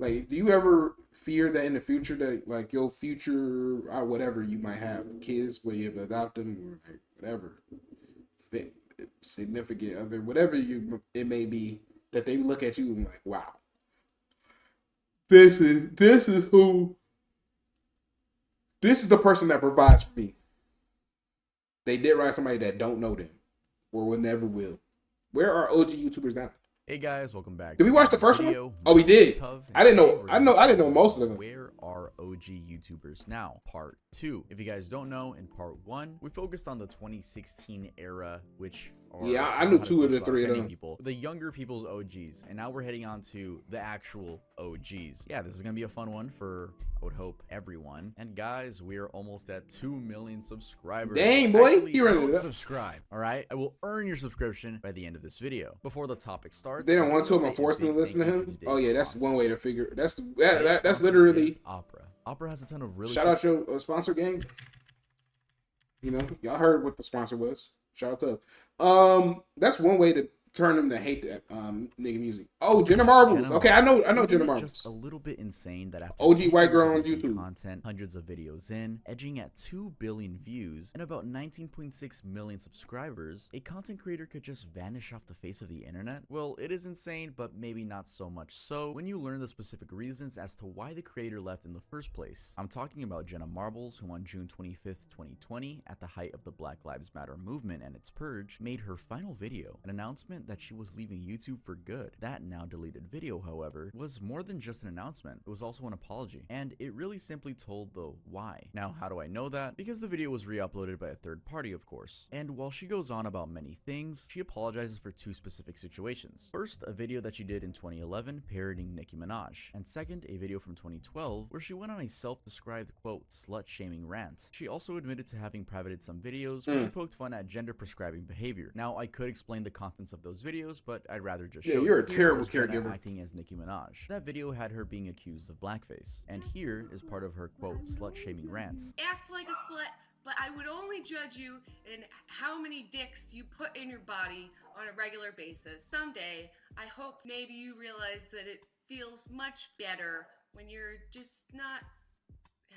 Like, do you ever fear that in the future that like your future whatever you might have kids, whether you adopt them or like whatever, fit, significant other, whatever you it may be, that they look at you and like, wow, this is who this is the person that provides for me. They did write somebody that don't know them or will never will. Where are OG YouTubers now? Hey guys, welcome back. Did we watch the first one? Oh, we did. I didn't know. I didn't know most of them. Where are OG YouTubers now? Part 2. If you guys don't know, in part 1, we focused on the 2016 era, which yeah, I knew 2 of the 3 of them. People, the younger people's OGs, and now we're heading on to the actual OGs. Yeah, this is gonna be a fun one for, I would hope, everyone. And guys, we are almost at 2 million subscribers. Dang, boy, actually, you really subscribe. All right, I will earn your subscription by the end of this video. Before the topic starts, they don't want to. I'm forcing them to listen to him. Oh yeah, that's one way to figure. That's literally Opera. Opera has a ton of really shout out your sponsor gang. You know, y'all heard what the sponsor was. Shout out to that's one way to turn them to hate that nigga music. Oh, Jenna Marbles. Okay, I know Jenna Marbles. Just a little bit insane that after OG white girl on YouTube content, hundreds of videos in, edging at 2 billion views and about 19.6 million subscribers, a content creator could just vanish off the face of the internet? Well, it is insane, but maybe not so much so when you learn the specific reasons as to why the creator left in the first place. I'm talking about Jenna Marbles, who on June 25th, 2020, at the height of the Black Lives Matter movement and its purge, made her final video, an announcement that she was leaving YouTube for good. That now deleted video, however, was more than just an announcement. It was also an apology, and it really simply told the why. Now, how do I know that? Because the video was re-uploaded by a third party, of course. And while she goes on about many things, she apologizes for 2 specific situations. First, a video that she did in 2011 parodying Nicki Minaj, and second, a video from 2012 where she went on a self-described, quote, slut-shaming rant. She also admitted to having privated some videos where she poked fun at gender prescribing behavior. Now, I could explain the contents of those videos, but I'd rather just show you're you. a terrible Jenna caregiver. acting as Nicki Minaj. That video had her being accused of blackface, and here is part of her, quote, slut-shaming rant. Act like a slut, but I would only judge you in how many dicks you put in your body on a regular basis. Someday, I hope maybe you realize that it feels much better when you're just not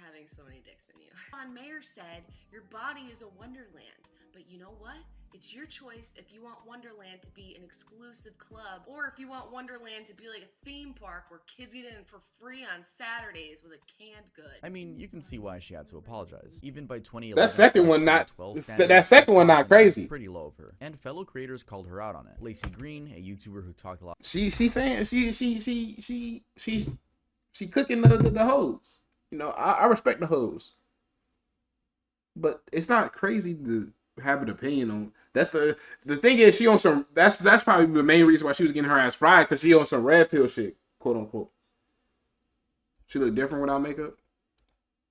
having so many dicks in you. John Mayer said, your body is a wonderland, but you know what? It's your choice if you want Wonderland to be an exclusive club, or if you want Wonderland to be like a theme park where kids get in for free on Saturdays with a canned good. I mean, you can see why she had to apologize. Even by 2011, that second one not crazy. Pretty low of her, and fellow creators called her out on it. Lacey Green, a YouTuber who talked a lot. She's saying she cooking the hoes. You know, I respect the hoes, but it's not crazy to have an opinion on. That's the thing is she on some. That's probably the main reason why she was getting her ass fried, because she on some red pill shit, quote unquote. She look different without makeup.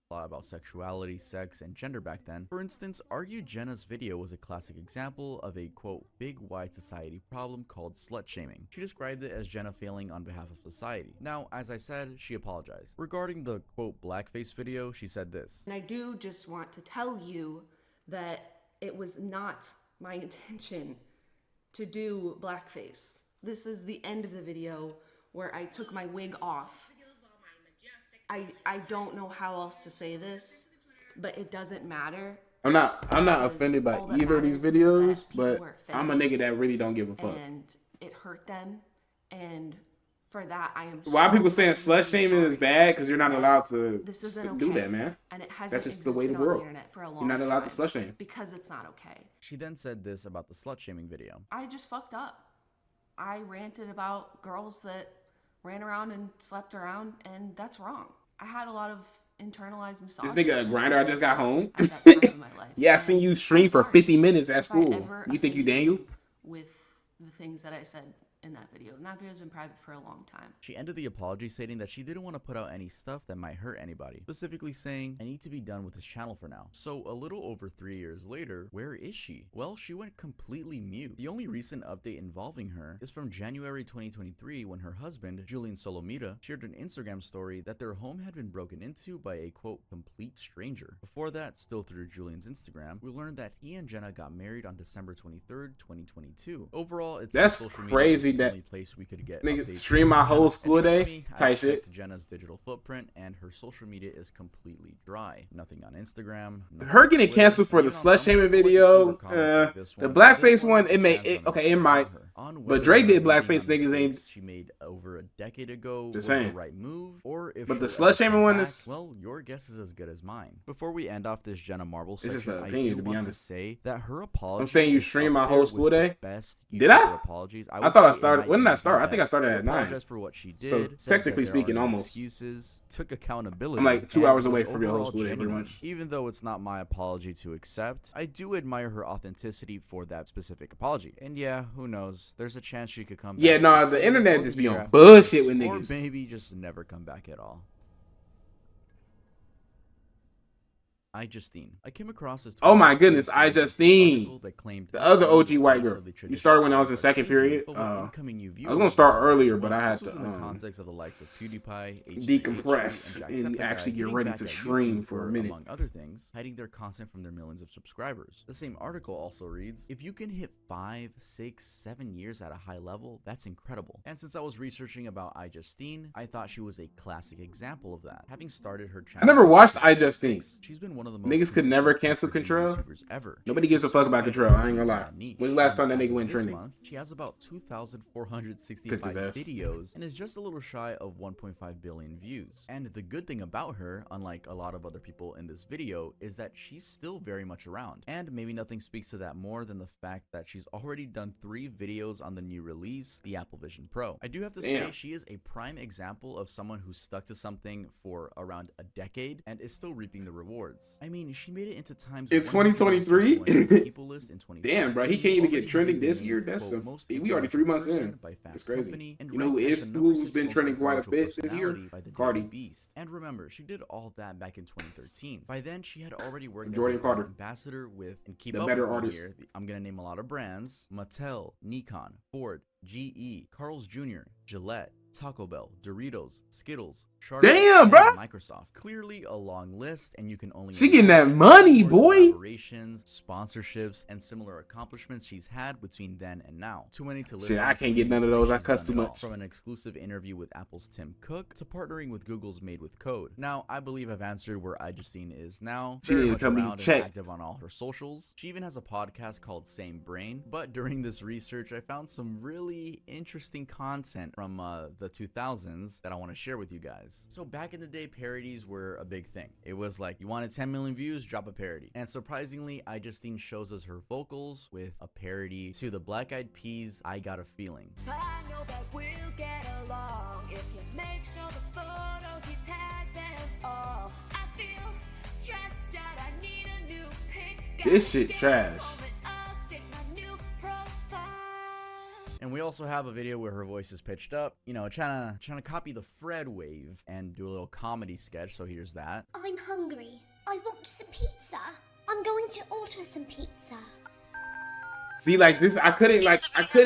About sexuality, sex, and gender back then. For instance, argued Jenna's video was a classic example of a, quote, big wide society problem called slut shaming. She described it as Jenna failing on behalf of society. Now, as I said, she apologized. Regarding the, quote, blackface video, she said this. And I do just want to tell you that it was not my intention to do blackface. This is the end of the video where I took my wig off. I don't know how else to say this, but it doesn't matter. I'm not offended by either of these videos, but I'm a nigga that really don't give a fuck. And it hurt them, and for that I am. Why are people saying slut shaming is bad? Because you're not allowed to do that, man. And it hasn't That's just the way of the world. For a long You're not allowed time to slut shame because it's not okay. She then said this about the slut shaming video. I just fucked up. I ranted about girls that ran around and slept around, and that's wrong. I had a lot of internalized misogyny. This nigga a grinder. I just got home. At that time in my life. Yeah, I seen you stream for 50 minutes at school. You think you Daniel? With the things that I said in that video. And that video's been private for a long time. She ended the apology stating that she didn't want to put out any stuff that might hurt anybody, specifically saying, I need to be done with this channel for now. So a little over 3 years later, where is she? Well, she went completely mute. The only recent update involving her is from January 2023 when her husband, Julian Solomita, shared an Instagram story that their home had been broken into by a, quote, complete stranger. Before that, still through Julian's Instagram, we learned that he and Jenna got married on December 23rd, 2022. Overall, it's that's crazy see that. only place we could get Nigga, updates stream from my Jenna. whole And school trust day me, I type shit. checked Jenna's digital footprint, and her social media is completely dry. Nothing on Instagram. nothing Her on getting Twitter, canceled for and the even on slut Tumblr, shaming all I could see video, were comments like this the one. blackface This one, it may, fans it, don't okay, it understand might. her. On But whether Drake her did hating blackface, on niggas ain't. mistakes she made over a decade ago Just was saying. the right move, or if But the she'll ever slut shaming come one back, is- well, your guess is as good as mine. Before we end off this Jenna Marble It's just section, an I opinion, do to be want to honest. say that her apology. I'm saying you is stream up my there whole with school the day? best Did I? YouTuber apologies. I would thought I say it started. might When did I be start? the I think I best. started She at 9. apologized for what she did. So, said that technically there are speaking, no almost. excuses, took accountability. I'm like 2 and hours was away from your whole overall school day, pretty genuine. much. Even though it's not my apology to accept, I do admire her authenticity for that specific apology. And yeah, who knows? There's a chance she could come back. Yeah, nah, this the year internet or just the be year on after bullshit this, with or niggas. maybe just never come back at all. iJustine. I came across this. Oh my goodness, 2016 iJustine. article that claimed The other equal OG white taste girl. of the You traditional started when I was in items are second changing, period. but what incoming new I was gonna viewers start discovered earlier, as but well. I had This was to in the context of the likes of PewDiePie, decompress and and actually get hitting ready back to at stream YouTube for a minute. among other things, hiding their content from their millions of subscribers. The same article also reads, if you can hit 5, 6, 7 years at a high level, that's incredible. And since I was researching about iJustine, I thought she was a classic example of that. Having started her channel, I never watched iJustine. she's been one of the most Niggas could never consistent cancel tech-driven Control. YouTubers ever. Nobody She's gives a fuck about sustained Control, I ain't energy gonna in lie. that niche. When's the last And time that as nigga of went this trending? month, she has about Cooked 2,465 his ass. videos and is just a little shy of 1.5 billion views. And the good thing about her, unlike a lot of other people in this video, is that she's still very much around. And maybe nothing speaks to that more than the fact that she's already done 3 videos on the new release, the Apple Vision Pro. I do have to say, Damn. she is a prime example of someone who stuck to something for around a decade and is still reaping the rewards. I mean, she made it into Time's In 2023? people list in 2020. Damn, bro, he can't even get trending this year. That's we already 3 months in. That's crazy. You know who's been trending quite a bit this year? Cardi. Beast. And remember, she did all that back in 2013. By then, she had already worked Jordan as a Carter. ambassador with, and keep The up better with me artist. here, I'm gonna name a lot of brands: Mattel, Nikon, Ford, GE, Carl's Jr., Gillette, Taco Bell, Doritos, Skittles, Shark, Damn, and bruh. Microsoft. Clearly a long list, and you can only She getting that imagine money, the boy. collaborations, sponsorships, and similar accomplishments she's had between then and now. Too many to list. Shit, I honestly, can't get none of it's those. like I she's cuss done too it all. much. From an exclusive interview with Apple's Tim Cook to partnering with Google's Made with Code. Now, I believe I've answered where iJustine is now. She Very need to much come be around and checked. active on all her socials. She even has a podcast called Same Brain. But during this research, I found some really interesting content from the 2000s that I want to share with you guys. So back in the day, parodies were a big thing. It was like, you wanted 10 million views, drop a parody. And surprisingly, iJustine shows us her vocals with a parody to the Black Eyed Peas' I Got a Feeling. But I know that we'll get along if you make sure the photos you tag them all. I feel stressed out, I need a new pic. This shit trash. Update my new profile. And we also have a video where her voice is pitched up, you know, trying to copy the Fred wave and do a little comedy sketch. So here's that. I'm hungry. I want some pizza. I'm going to order some pizza. See, like this, I couldn't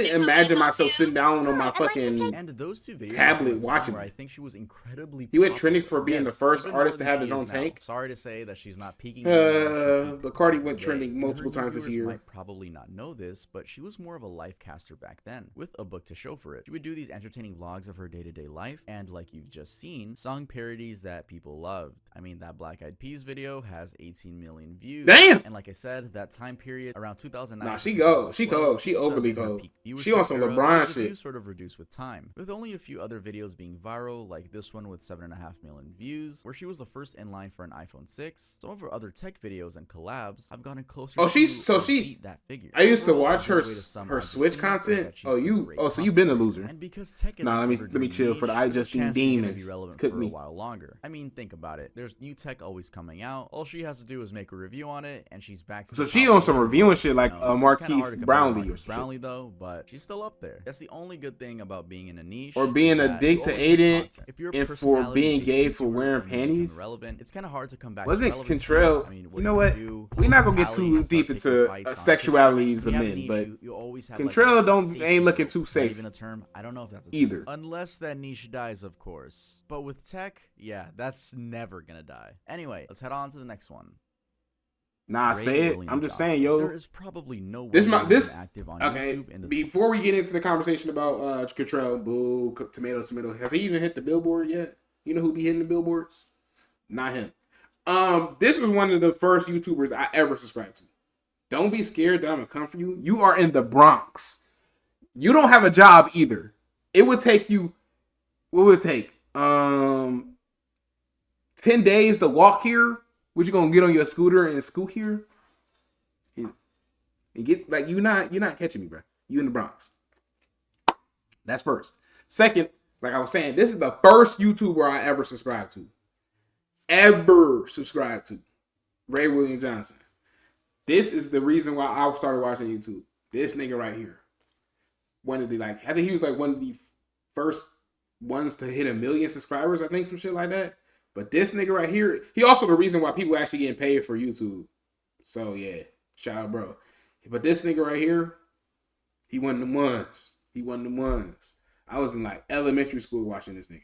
imagine myself sitting down on my fucking. And those two videos Tablet went watching where it. I think she was incredibly He went popular. trending for being the first even artist more to than have his she own is now. tank. Sorry to say that she's not peaking anymore. She peaked But Cardi went today. trending And multiple her times this viewers year. might probably not know this, but she was more of a life caster back then, with a book to show for it. She would do these entertaining vlogs of her day-to-day life, and like you've just seen, song parodies that people loved. I mean, that Black Eyed Peas video has 18 million views. Damn! And like I said, that time period around 2009. Nah, to she cold. She 2012, cold. She overly started her cold. peak She viewership on some era, LeBron as the shit. views sort of reduced with time, with only a few other videos being viral, like this one with 7.5 million views, where she was the first in line for an iPhone 6. Some of her other tech videos and collabs have gotten closer. Oh, to beat that figure. I used to Overall, watch a her good way to sum her up Switch Justine is that content. she's Oh, a you. great Oh, so you been a content loser. creator. And because tech is Nah, an let me evergreen chill for the niche, there's a iJustine chance she's gonna be demons. relevant Cook for me. a while longer. I mean, think about it. There's new tech always coming out. All she has to do is make a review on it, and she's back to So the she top on of some the reviewing list. shit like You know, it's kinda Marquise hard to compare Brownlee or Marquise some shit. Brownlee though, but she's still up there. That's the only good thing about being in a niche. Or being is a that dick you to always have Aiden content. If you're a and for personality being based gay for YouTuber wearing and you become panties. relevant, it's kind of hard to come back. Wasn't to relevancy. Contrell? I mean, You know what? do? We're not gonna get Tally too and start deep picking into fights on sexualities TikTok. of When you have men, an but issue, you always have, Contrell like, a don't safe ain't looking word. too Not safe even a term. I don't know if that's a term. either. Unless that niche dies, of course. But with tech, yeah, that's never gonna die. Anyway, let's head on to the next one. Nah, Ray say it. William I'm just Johnson. saying, yo. There is probably no way This he my would this have been active on okay. YouTube in the Before we get into the conversation about Cottrell, boo, tomato, has he even hit the billboard yet? You know who be hitting the billboards? Not him. This was one of the first YouTubers I ever subscribed to. Don't be scared that I'm gonna come for you. You are in the Bronx. You don't have a job either. It would take you. What would it take? 10 days to walk here. What you gonna get on your scooter and scoot here? And get like you're not catching me, bro. You in the Bronx. That's first. Second, like I was saying, this is the first YouTuber I ever subscribed to. Ray William Johnson. This is the reason why I started watching YouTube. This nigga right here. I think he was like one of the first ones to hit 1 million subscribers. I think some shit like that. But this nigga right here, he also the reason why people actually getting paid for YouTube. So yeah, shout out, bro. But this nigga right here, he wasn't the ones. I was in like elementary school watching this nigga.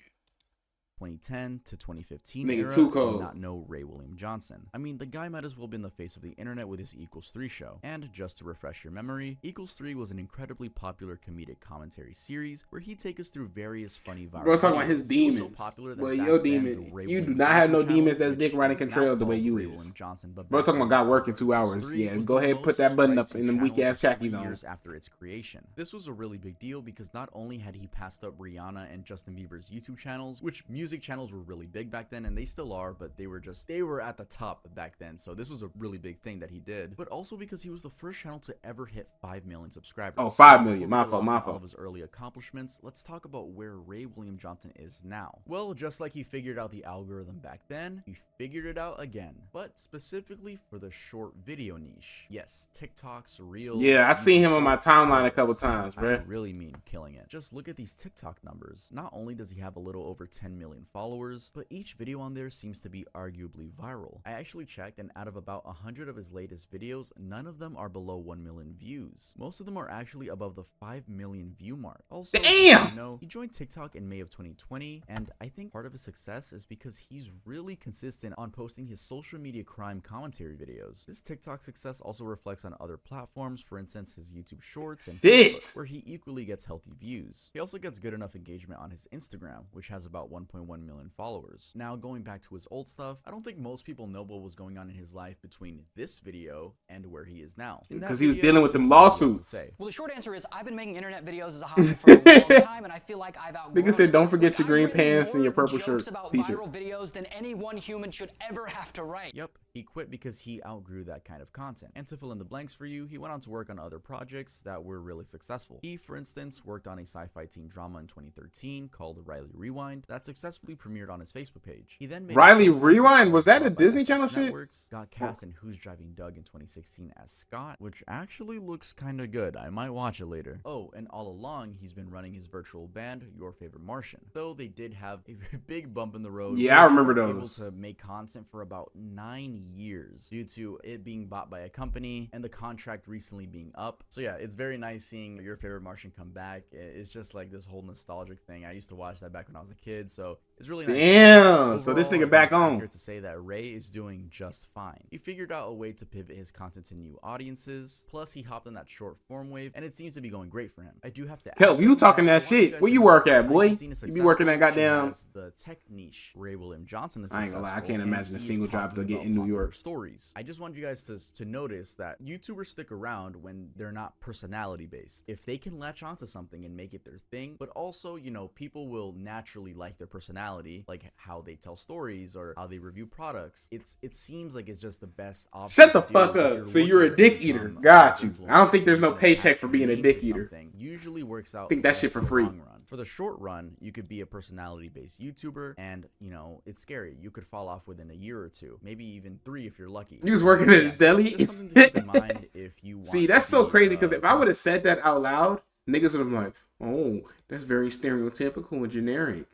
2010 to 2015 Nigga, era too cold. and not know Ray William Johnson. I mean, the guy might as well been the face of the internet with his Equals 3 show. And just to refresh your memory, Equals 3 was an incredibly popular comedic commentary series where he'd take us through various funny viral Bro, talking about videos. his He was so demons. popular that Well, back your then, demon. the Ray You do William not have no Johnson demons channel, that's dick which riding is control now the way called you Ray is. William Johnson, but Bro, back talking then about God it was working called 2 hours. Equals 3, Yeah, was go the ahead, most put that button up subscribed in them channel weak ass just khakis 3 on. years after its creation. This was a really big deal because not only had he passed up Rihanna and Justin Bieber's YouTube channels, which music channels were really big back then, and they still are, but they were at the top back then, so this was a really big thing that he did, but also because he was the first channel to ever hit 5 million subscribers. Oh, 5 million. Before My we fault, get my lost in all fault. of his early accomplishments, let's talk about where Ray William Johnson is now. Well, just like he figured out the algorithm back then, he figured it out again, but specifically for the short video niche. Yes, TikToks, Reels. Yeah, I seen him on my Shorts, timeline a couple Reels. times, I bruh. really mean killing it. Just look at these TikTok numbers. Not only does he have a little over 10 million followers, but each video on there seems to be arguably viral. I actually checked, and out of about 100 of his latest videos, none of them are below 1 million views. Most of them are actually above the 5 million view mark. Also, Damn! you know, he joined TikTok in May of 2020, and I think part of his success is because he's really consistent on posting his social media crime commentary videos. This TikTok success also reflects on other platforms, for instance, his YouTube Shorts and Shit. Facebook, where he equally gets healthy views. He also gets good enough engagement on his Instagram, which has about 1.1 million followers. Now, going back to his old stuff, I don't think most people know what was going on in his life between this video and where he is now. In that 'Cause he was video, dealing with this them is what he had to lawsuits. say. Well, the short answer is I've been making internet videos as a hobby for a long time, and I feel like I've outgrown Nigga said, it. "Don't forget Like, your I've green written pants and your more purple jokes shirt, about t-shirt." viral videos than any one human should ever have to write. Yep, he quit because he outgrew that kind of content. And to fill in the blanks for you, he went on to work on other projects that were really successful. He, for instance, worked on a sci-fi teen drama in 2013 called Riley Rewind that successfully premiered on his Facebook page. He then made Riley a short Rewind? concept Was that film a by Disney FX Channel shit? Networks, got cast in Who's Driving Doug in 2016 as Scott, which actually looks kinda good. I might watch it later. Oh, and all along, he's been running his virtual band, Your Favorite Martian. Though they did have a big bump in the road. Yeah, where I they remember weren't those. able to make content for about 9 years due to it being bought by a company and the contract recently being up. So yeah, it's very nice seeing Your Favorite Martian come back. It's just like this whole nostalgic thing. I used to watch that back when I was a kid, so it's really nice. Damn, so this Overall, nigga I back think it's on. accurate to say that Ray is doing just fine. He figured out a way to pivot his content to new audiences. Plus, he hopped on that short form wave, and it seems to be going great for him. I do have to Help, add you though, talking I that want shit. guys Where to you know work that at, boy? Justine is You be working that successful. She goddamn- has the tech niche. Ray William Johnson is I ain't gonna lie, I successful, can't and imagine a he's single job talking to get about in New popular York. stories. I just want you guys to notice that YouTubers stick around when they're not personality based. If they can latch onto something and make it their thing, but also, you know, people will naturally like their personality, like how they tell stories or how they review products. It seems like it's just the best option. Shut the to do fuck if up. So you're a looking dick to eater. become Got an you. I don't think there's no influencer. paycheck for being a Attaching dick name to eater. something usually works out. Think that best shit for the free. long run. For the short run, you could be a personality-based YouTuber, and you know it's scary. You could fall off within a year or two, maybe even 3 if you're lucky. You was working at a deli? Just something to keep in mind if you want See, that's to so be, crazy because if I would have said that out loud, niggas would have been like, "Oh, that's very stereotypical and generic."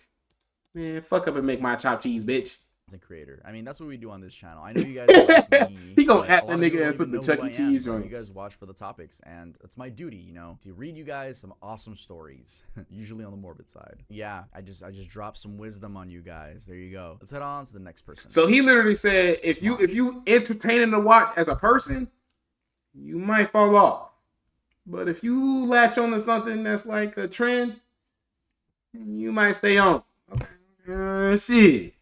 Man, fuck up and make my chopped cheese, bitch. creator. I mean, that's what we do on this channel. I know you guys like me. He gonna but act a the lot of you nigga don't and put even the know Chuck who E. I am, Cheese but You joints. guys watch for the topics, and it's my duty, you know, to read you guys some awesome stories, usually on the morbid side. Yeah, I just dropped some wisdom on you guys. There you go. Let's head on to the next person. So he literally said, if you entertaining to watch as a person, you might fall off. But if you latch on to something that's like a trend, you might stay on. Okay. Shit.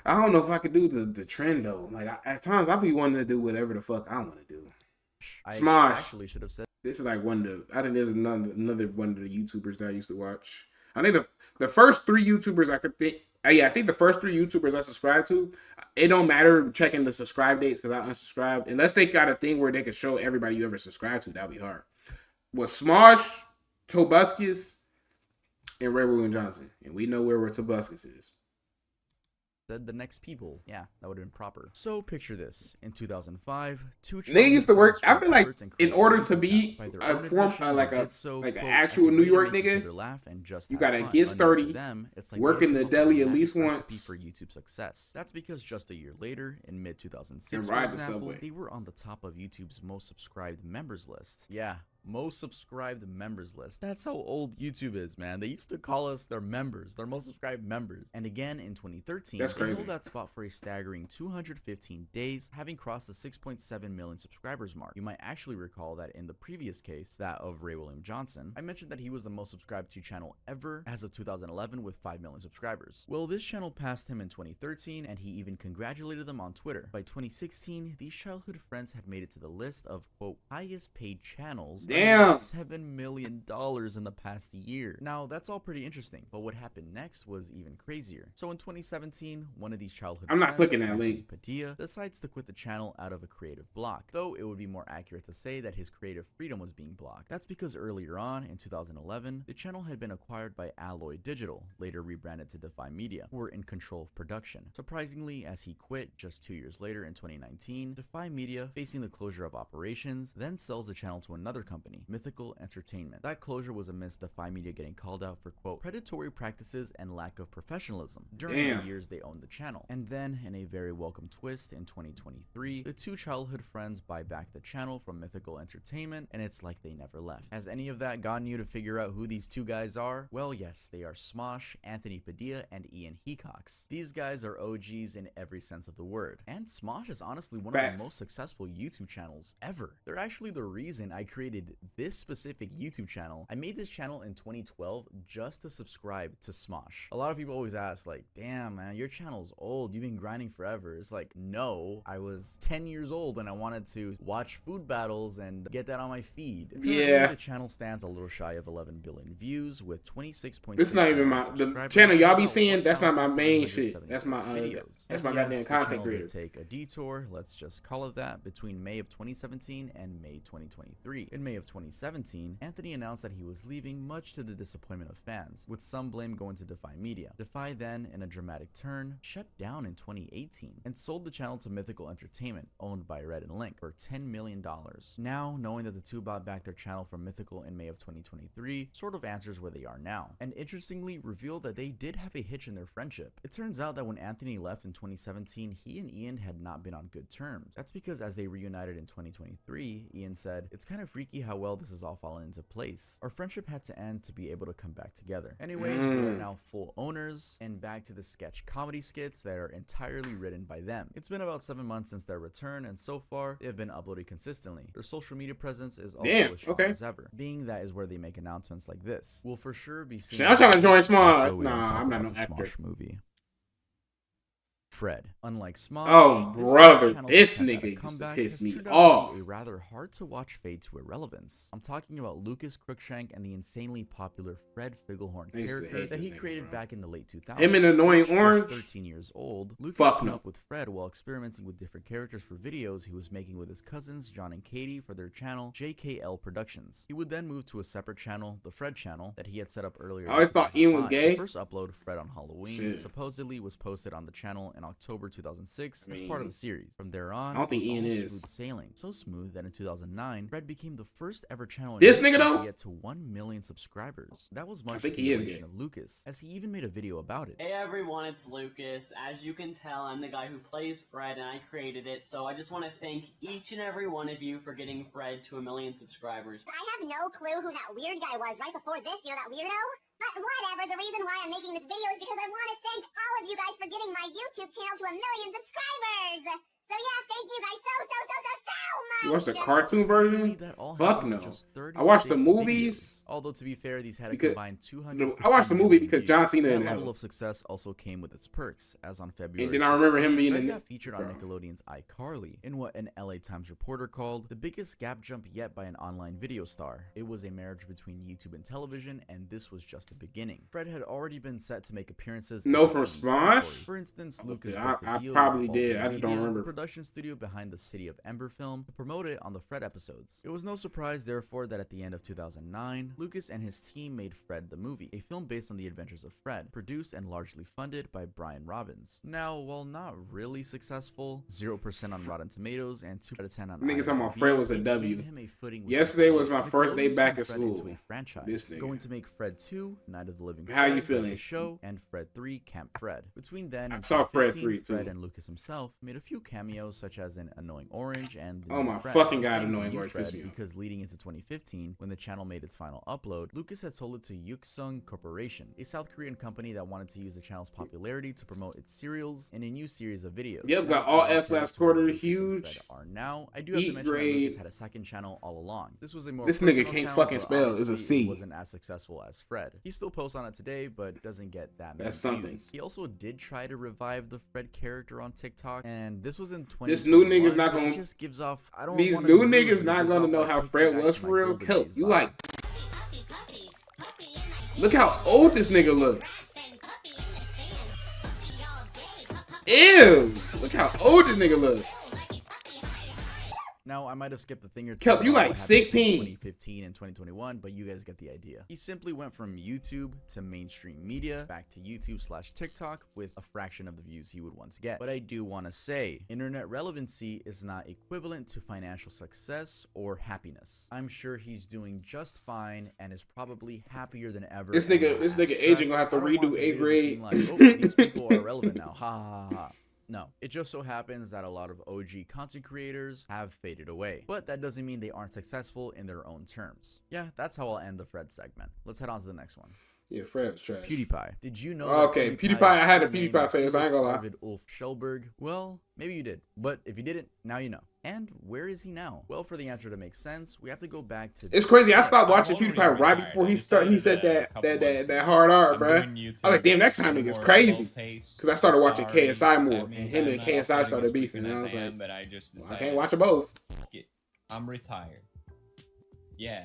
I don't know if I could do the trend though. Like at times I be wanting to do whatever the fuck I want to do. I Smosh. actually should have said This is like one of the. I think there's another one of the YouTubers that I used to watch. I think the first 3 YouTubers I could think. Yeah, I think the first 3 YouTubers I subscribed to. It don't matter checking the subscribe dates because I unsubscribed. Unless they got a thing where they could show everybody you ever subscribed to, that'd be hard. Was Smosh, Tobuscus, and Ray William Johnson, and we know where Tobuscus is. the next people. Yeah, that would have been proper. So picture this. In 2005, 2 They used to work. I feel like experts and in order to creators be by their a own form admission like did a so, like an quote, actual as a New way to York make each nigga, other laugh and just you have gotta fun. get Unknown sturdy, to them, it's like work they in had the come up with a deli at magic least recipe once. for YouTube success. That's because just a year later, in mid 2006, And for ride the example, subway. they were on the top of YouTube's most subscribed members list. Yeah, most subscribed members list. That's how old YouTube is, man. They used to call us their members, their most subscribed members. And again in 2013, That's they crazy. held that spot for a staggering 215 days, having crossed the 6.7 million subscribers mark. You might actually recall that in the previous case, that of Ray William Johnson, I mentioned that he was the most subscribed to channel ever as of 2011 with 5 million subscribers. Well, this channel passed him in 2013, and he even congratulated them on Twitter. By 2016, these childhood friends had made it to the list of, quote, highest paid channels. Damn. $7 million in the past year. Now, that's all pretty interesting, but what happened next was even crazier. So in 2017, one of these childhood I'm not friends, clicking that Anthony link. Padilla, decides to quit the channel out of a creative block, though it would be more accurate to say that his creative freedom was being blocked. That's because earlier on, in 2011, the channel had been acquired by Alloy Digital, later rebranded to Defy Media, who were in control of production. Surprisingly, as he quit just 2 years later in 2019, Defy Media, facing the closure of operations, then sells the channel to another company, Mythical Entertainment. That closure was amidst Defy Media getting called out for, quote, predatory practices and lack of professionalism during the years they owned the channel. And then, in a very welcome twist in 2023, the 2 childhood friends buy back the channel from Mythical Entertainment, and it's like they never left. Has any of that gotten you to figure out who these 2 guys are? Well, yes, they are Smosh, Anthony Padilla, and Ian Hecox. These guys are OGs in every sense of the word. And Smosh is honestly one of Facts. the most successful YouTube channels ever. They're actually the reason I created this specific YouTube channel. I made this channel in 2012 just to subscribe to Smosh. A lot of people always ask, like, damn man, your channel's old, you've been grinding forever. It's like, no, I was 10 years old and I wanted to watch food battles and get that on my feed. Currently, Yeah. the channel stands a little shy of 11 billion views with 26.6 This is not even million my the subscribers channel y'all and be about seeing. That's not my main shit. 1,776 That's my videos. that's And my goddamn yes, the content channel did creator. take a detour, let's just call it that, between May of 2017 and May 2023. In May of 2017, Anthony announced that he was leaving, much to the disappointment of fans, with some blame going to Defy Media. Defy then, in a dramatic turn, shut down in 2018 and sold the channel to Mythical Entertainment, owned by Red and Link, for $10 million. Now, knowing that the 2 bought back their channel from Mythical in May of 2023, sort of answers where they are now, and interestingly revealed that they did have a hitch in their friendship. It turns out that when Anthony left in 2017, he and Ian had not been on good terms. That's because as they reunited in 2023, Ian said, "It's kind of freaky how well this has all fallen into place. Our friendship had to end to be able to come back together." Anyway, they are now full owners, and back to the sketch comedy skits that are entirely written by them. It's been about 7 months since their return, and so far, they have been uploading consistently. Their social media presence is also Damn, as strong okay. as ever, being that is where they make announcements like this. We'll for sure be seeing. Shit, I'm trying to join Smosh. Also, we don't Nah, talk I'm not about no the actor. Smosh movie. Fred. Unlike Smosh, Oh, this brother, channel's this attempt at nigga a used to comeback piss has me turned out off. to be a rather hard-to-watch fade to irrelevance. I'm talking about Lucas Crookshank and the insanely popular Fred Figglehorn I used to character hate that this he nigga, created bro. back in the late 2000s. Him and Annoying Just Orange? 13 years old, Lucas Fuck came no. up with Fred while experimenting with different characters for videos he was making with his cousins John and Katie for their channel JKL Productions. He would then move to a separate channel, the Fred channel, that he had set up earlier. I always in thought Ian was 2005. gay. The first upload, Fred on Halloween, Shit. supposedly was posted on the channel in in October 2006 I as part of mean, a series. From there on, I don't think it was Ian all is. smooth sailing. So smooth that in 2009, Fred became the first ever channel in This history nigga though? to get to 1 million subscribers. That was much think to he the is elation gay. of Lucas, as he even made a video about it. Hey everyone, it's Lucas. As you can tell, I'm the guy who plays Fred and I created it, so I just want to thank each and every one of you for getting Fred to 1 million subscribers. I have no clue who that weird guy was right before this, you know, that weirdo? But whatever, the reason why I'm making this video is because I want to thank all of you guys for getting my YouTube channel to 1 million subscribers! So yeah, thank you guys so You much! watched the cartoon version? That all Fuck happened no. with just I watched the 36 movies. videos. Although to be fair, these had a Because combined 200. I watched the movie because John Cena That in level it. of success also came with its perks, as on February. And then I remember him 16th, being Fred in got it. featured on Bro. Nickelodeon's iCarly in what an LA Times reporter called the biggest gap jump yet by an online video star. It was a marriage between YouTube and television, and this was just the beginning. Fred had already been set to make appearances. No into from TV Smosh? territory. For instance, Lucas Yeah, broke the I deal probably with did. Evolve I just don't Media, remember. the production studio behind the City of Ember film, to promote it on the Fred episodes. It was no surprise, therefore, that at the end of 2009, Lucas and his team made Fred the Movie, a film based on the adventures of Fred, produced and largely funded by Brian Robbins. Now, while not really successful, 0% on Rotten Tomatoes and 2 out of 10 on Niggas talking about IMDb, Fred was a it W. gave him a footing with Yesterday his was my peers. first day Nickelodeon back turned at Fred school. into a franchise, This nigga. going to make Fred 2, Night of the Living How you Fred, feeling? The Show, and Fred 3, Camp Fred. Between then I and saw Fred 2015, 3 too. Fred and Lucas himself made a few cameos, such as in Annoying Orange and The Oh New my Fred. fucking I'm God, saying Annoying The New Orange Fred pissed me off. because leading into 2015, when the channel made its final upload, Lucas had sold it to Yuksung Corporation, a South Korean company that wanted to use the channel's popularity to promote its serials in a new series of videos. Yep, got Now, all as F's compared last to where quarter, Lucas and huge. Fred are now, I do have to Eat mention that grade. Lucas had a second channel all along. This was a more This nigga personal can't channel, fucking but spell. It's a honestly, C. It wasn't as successful as Fred. He still posts on it today, but doesn't get that many That's something. views. He also did try to revive the Fred character on TikTok, and this was in 2021. This new nigga's not but it gonna. just gives off. I don't These wanna new be rude, niggas but it not gives gonna off know that how take me Fred back was to for my real. golden Kelp, days you vibe. like. Look how old this nigga look. Ew! Look how old this nigga look. Now, I might have skipped a thing or two. Kelp, you about like what happened between 16. 2015 and 2021, but you guys get the idea. He simply went from YouTube to mainstream media, back to YouTube/TikTok with a fraction of the views he would once get. But I do want to say, internet relevancy is not equivalent to financial success or happiness. I'm sure he's doing just fine and is probably happier than ever. This and nigga- not this as nigga agent gonna have to stressed. I don't want redo this eighth video to seem grade. like, oh, these people are relevant now. Ha ha ha ha. No, it just so happens that a lot of OG content creators have faded away, but that doesn't mean they aren't successful in their own terms. Yeah, that's how I'll end the Fred segment. Let's head on to the next one. Yeah, Fred was trash. PewDiePie. Did you know Okay, that PewDiePie, I had a full name PewDiePie is phase, I ain't Felix gonna lie. Arvid Ulf Schellberg? Well, maybe you did, but if you didn't, now you know. And where is he now? Well, for the answer to make sense, we have to go back to... It's crazy. I stopped watching I'm already PewDiePie right retired. before I he started. He said decided that a couple that months that ago. hard R, I'm bro. doing YouTube I was like, damn, that time more nigga's low crazy. pace. Because I started watching Sorry, KSI more, that and means him I'm and not KSI uploading started as beefing, frequent and I as was I like, am, but I just well, I decided, can't watch them both. fuck it. I'm retired. Yeah.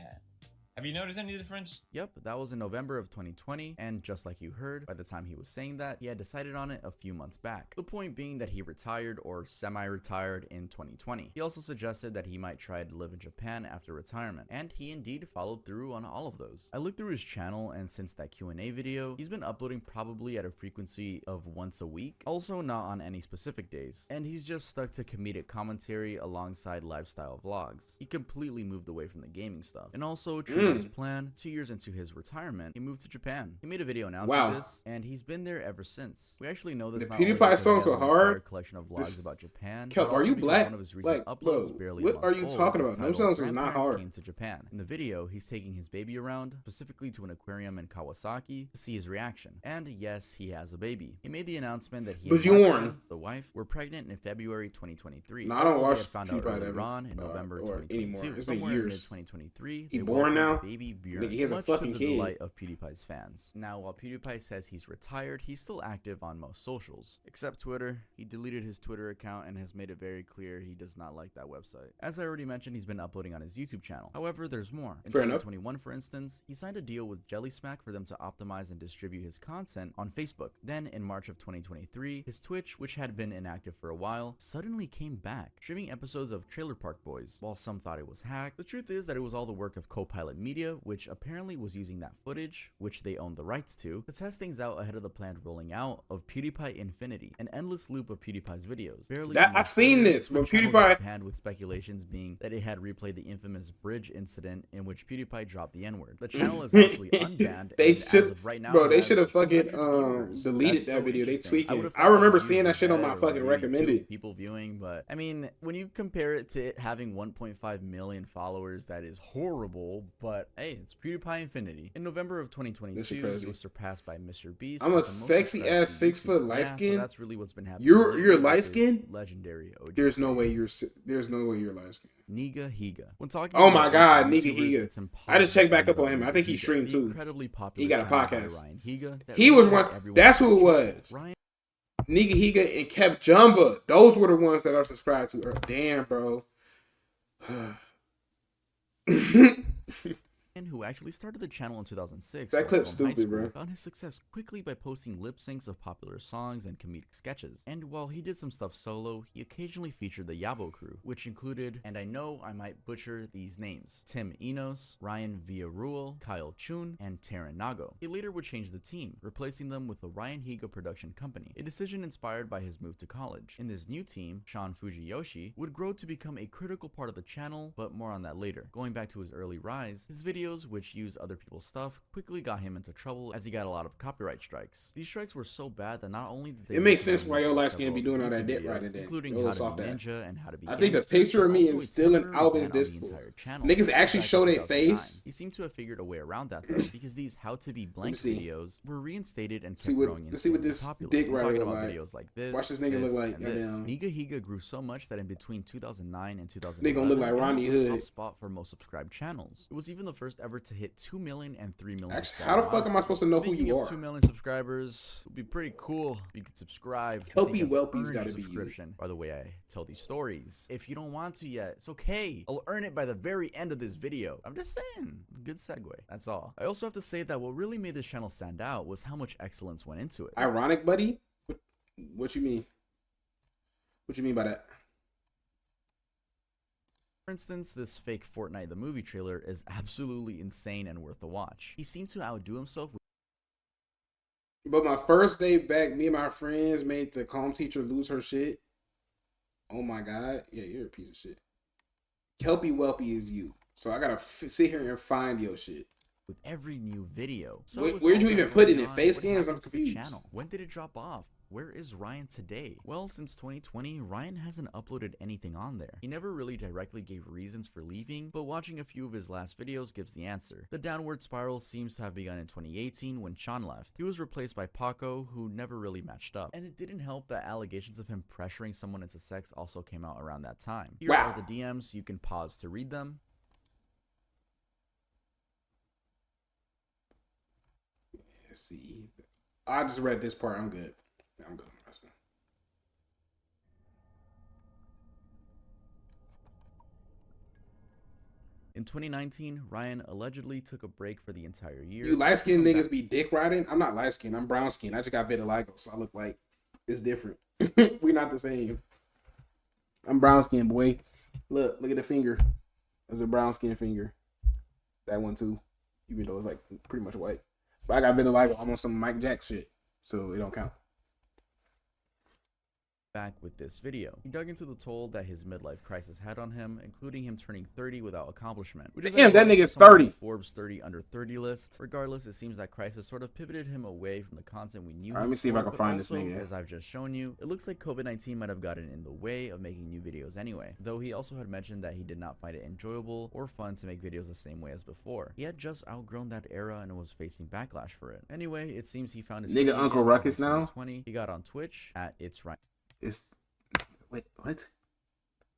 Have you noticed any difference? Yep, that was in November of 2020, and just like you heard, by the time he was saying that, he had decided on it a few months back. The point being that he retired or semi-retired in 2020. He also suggested that he might try to live in Japan after retirement, and he indeed followed through on all of those. I looked through his channel, and since that Q&A video, he's been uploading probably at a frequency of once a week, also not on any specific days, and he's just stuck to comedic commentary alongside lifestyle vlogs. He completely moved away from the gaming stuff, and also true to his plan, 2 years into his retirement, he moved to Japan. He made a video announcing Wow. this, and he's been there ever since. We actually know this The not only PewDiePie because he songs has were an entire hard. collection of vlogs This- about Japan, Kelp, but are also you because black? one of his recent Like, bro, uploads, barely what a are you month talking old, about? is Them titled songs is not "Grandparents hard." Came to Japan. In the video, he's taking his baby around, specifically to an aquarium in Kawasaki, to see his reaction. And yes, he has a baby. He made the announcement that he and Bajorn. Marcia, the wife, were pregnant in February 2023. No, I don't They watch had found out PewDiePie earlier that on in November or 2022. anymore. It's been Somewhere in years. mid-2023, He they born welcomed now? baby Bjorn, Nigga, he has a much fucking to the kid. delight of PewDiePie's fans. Now, while PewDiePie says he's retired, he's still active on most socials, except Twitter. He deleted his Twitter account and has made it very clear he does not like that website. As I already mentioned, he's been uploading on his YouTube channel. However, there's more. In Fair enough. 2021, for instance, he signed a deal with Jelly Smack for them to optimize and distribute his content on Facebook. Then, in March of 2023, his Twitch, which had been inactive for a while, suddenly came back, streaming episodes of Trailer Park Boys. While some thought it was hacked, the truth is that it was all the work of co-pilot Media, which apparently was using that footage, which they owned the rights to test things out ahead of the planned rolling out of PewDiePie Infinity, an endless loop of PewDiePie's videos. Barely a month I've seen later, this, the but channel PewDiePie got banned with speculations being that it had replayed the infamous bridge incident in which PewDiePie dropped the N-word. The channel is actually unbanned. They and should, as of right now, bro. They has should have fucking 200 viewers. deleted That's that so video. They interesting. tweaking. would've I thought remember the seeing that views shit on were my dead, or fucking maybe recommended. people viewing, but I mean, when you compare it to it having 1.5 million followers, that is horrible. But hey, it's PewDiePie Infinity. In November of 2022, he was surpassed by Mr. Beast. I'm a as the most sexy subscribed ass YouTuber. 6 foot Yeah, light so skin. that's really what's been happening. You're lately light with this skin. legendary OG. There's no way you're light skin. Niga Higa. When talking Oh my about God, YouTubers, Niga Higa. it's I just checked impossible back to up on leave him. out I think Niga he streamed Higa, too. the incredibly popular He got a channel by podcast. Ryan Higa that He was really one. got everyone That's who it watching. was. Ryan Niga Higa and Kev Jumba. Those were the ones that I subscribed to. Damn, bro. who actually started the channel in 2006, That while clip's still in high stupid, school, bro. found his success quickly by posting lip syncs of popular songs and comedic sketches. And while he did some stuff solo, he occasionally featured the Yabo crew, which included, and I know I might butcher these names, Tim Enos, Ryan Villarreal, Kyle Chun, and Taran Nago. He later would change the team, replacing them with the Ryan Higa production company, a decision inspired by his move to college. In this new team, Sean Fujiyoshi would grow to become a critical part of the channel, but more on that later. Going back to his early rise, his videos, which use other people's stuff, quickly got him into trouble as he got a lot of copyright strikes. These strikes were so bad that not only did they It makes sense why your light skin be doing all that YouTube dick videos, right there. including Yo, How it's to off Be that. Ninja and How to Be I think the Gangster, picture of me also is a still in temporary Alvin's ban on the Discord. entire channel. Niggas This actually was back show in their 2009. face. He seemed to have figured a way around that though, because these How to Be Blank see. videos were reinstated and See kept what- growing let's see what insanely this popular. dick I'm rider talking look about like. videos like this. Watch this nigga look like, and this. goddamn. Niga Higa grew so much that in between 2009 and 2011, They gonna look like it Ronnie held the Hood. top spot for most subscribed channels. It was even the first ever to hit 2 million and 3 million. Actually, how the fuck am I supposed to know who Speaking you of are? 2 million subscribers, it would be pretty cool if you could subscribe. I Helpy think I've Welpy's earned gotta a be you. subscription by the way I tell these stories. If you don't want to yet, it's okay. I'll earn it by the very end of this video. I'm just saying. Good segue. That's all. I also have to say that what really made this channel stand out was how much excellence went into it. Ironic, buddy? What you mean? What you mean by that? For instance, this fake Fortnite the movie trailer is absolutely insane and worth a watch. He seemed to outdo himself with But my first day back, me and my friends made the calm teacher lose her shit. Oh my God. Yeah, you're a piece of shit. Kelpie Welpy is you. So I gotta sit here and find your shit. every new video. So Where'd with you all even that put it going in? on, Face what scans? I'm happened to the confused. channel? When did it drop off? Where is Ryan today? Well, since 2020, Ryan hasn't uploaded anything on there. He never really directly gave reasons for leaving, but watching a few of his last videos gives the answer. The downward spiral seems to have begun in 2018 when Sean left. He was replaced by Paco, who never really matched up. And it didn't help that allegations of him pressuring someone into sex also came out around that time. Here Wow. are the DMs, you can pause to read them. Let's see. I just read this part. I'm good. I'm good. In 2019, Ryan allegedly took a break for the entire year. You light skinned niggas be dick riding? I'm not light skinned. I'm brown skinned. I just got vitiligo, so I look like it's different. We not the same. I'm brown skinned, boy. Look at the finger. There's a brown skin finger. That one too. Even though it's like pretty much white. But I got vitiligo. I'm on some Mike Jack shit, so it don't count. Back with this video. He dug into the toll that his midlife crisis had on him, including him turning 30 without accomplishment. Which is Damn, that ironic nigga's for someone on 30. the Forbes 30 under 30 list. Regardless, it seems that crisis sort of pivoted him away from the content we knew. Alright, let me see if I can find this nigga. As I've just shown you, it looks like COVID-19 might have gotten in the way of making new videos anyway. Though he also had mentioned that he did not find it enjoyable or fun to make videos the same way as before. He had just outgrown that era and was facing backlash for it. Anyway, it seems he found his Nigga footing Uncle in Ruckus now? 2020. He got on Twitch at It's Ryan. It's wait, what?